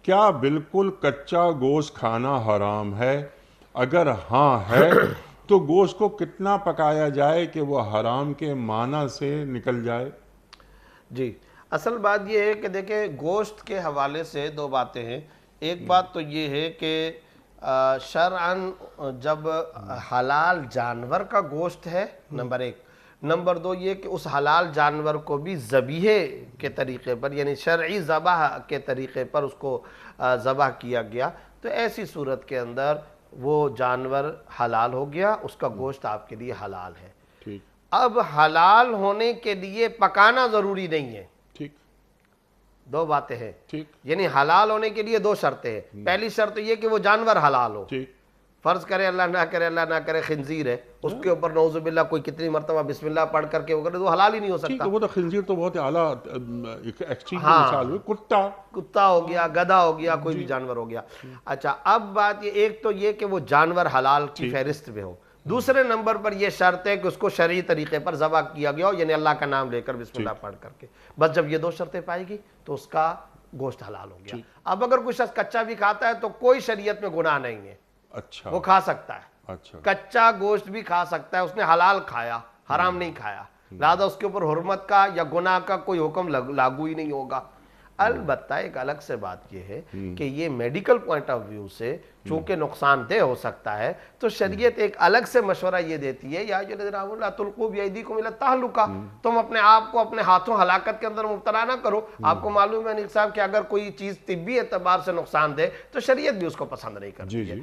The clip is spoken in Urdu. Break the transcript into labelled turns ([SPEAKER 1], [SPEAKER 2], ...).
[SPEAKER 1] کیا بالکل کچا گوشت کھانا حرام ہے؟ اگر ہاں ہے تو گوشت کو کتنا پکایا جائے کہ وہ حرام کے معنی سے نکل جائے؟
[SPEAKER 2] جی، اصل بات یہ ہے کہ دیکھیں گوشت کے حوالے سے دو باتیں ہیں. ایک بات تو یہ ہے کہ شرعاً جب حلال جانور کا گوشت ہے نمبر ایک، نمبر دو یہ کہ اس حلال جانور کو بھی ذبیحے کے طریقے پر یعنی شرعی ذبح کے طریقے پر اس کو ذبح کیا گیا، تو ایسی صورت کے اندر وہ جانور حلال ہو گیا، اس کا گوشت آپ کے لیے حلال ہے.
[SPEAKER 1] ٹھیک
[SPEAKER 2] اب حلال ہونے کے لیے پکانا ضروری نہیں ہے.
[SPEAKER 1] ٹھیک
[SPEAKER 2] دو باتیں ہیں،
[SPEAKER 1] ٹھیک
[SPEAKER 2] یعنی حلال ہونے کے لیے دو شرطیں ہیں. پہلی شرط یہ کہ وہ جانور حلال ہو.
[SPEAKER 1] ٹھیک
[SPEAKER 2] فرض کرے اللہ نہ کرے خنزیر ہے، اس کے اوپر نعوذ باللہ کوئی کتنی مرتبہ بسم اللہ پڑھ کر کے وہ کرے تو حلال ہی نہیں ہو
[SPEAKER 1] ٹھیک
[SPEAKER 2] سکتا.
[SPEAKER 1] ہے، وہ تو خنزیر تو بہت اعلیٰ ایکسٹریم کی
[SPEAKER 2] ہاں،
[SPEAKER 1] مثال ہوئی. کتا
[SPEAKER 2] کتا ہو گیا، گدھا ہو گیا، کوئی بھی جانور ہو گیا. اچھا، اب بات یہ ایک تو یہ کہ وہ جانور حلال کی فہرست میں ہو. دوسرے نمبر پر یہ شرط ہے کہ اس کو شرعی طریقے پر ذبح کیا گیا ہو، یعنی اللہ کا نام لے کر بسم اللہ پڑھ کر کے. بس جب یہ دو شرطیں پائے گی تو اس کا گوشت حلال ہو گیا. اب اگر کوئی شخص کچا بھی کھاتا ہے تو کوئی شریعت میں گناہ نہیں ہے،
[SPEAKER 1] اچھا
[SPEAKER 2] وہ کھا سکتا ہے.
[SPEAKER 1] اچھا
[SPEAKER 2] کچا گوشت بھی کھا سکتا ہے، اس نے حلال کھایا، حرام نہیں کھایا، لہذا اس کے اوپر حرمت کا یا گناہ کا کوئی حکم لاگو ہی نہیں ہوگا. البتہ ایک الگ سے بات یہ ہے کہ یہ میڈیکل پوائنٹ آف ویو سے چونکہ نقصان دہ ہو سکتا ہے تو شریعت ایک الگ سے مشورہ یہ دیتی ہے یا جو لا تلقوا بایدیکم الی التہلکہ، تم اپنے آپ کو اپنے ہاتھوں ہلاکت کے اندر مبتلا نہ کرو. آپ کو معلوم ہے انیل صاحب کہ اگر کوئی چیز طبی اعتبار سے نقصان دہ تو شریعت بھی اس کو پسند نہیں کرتی ہے.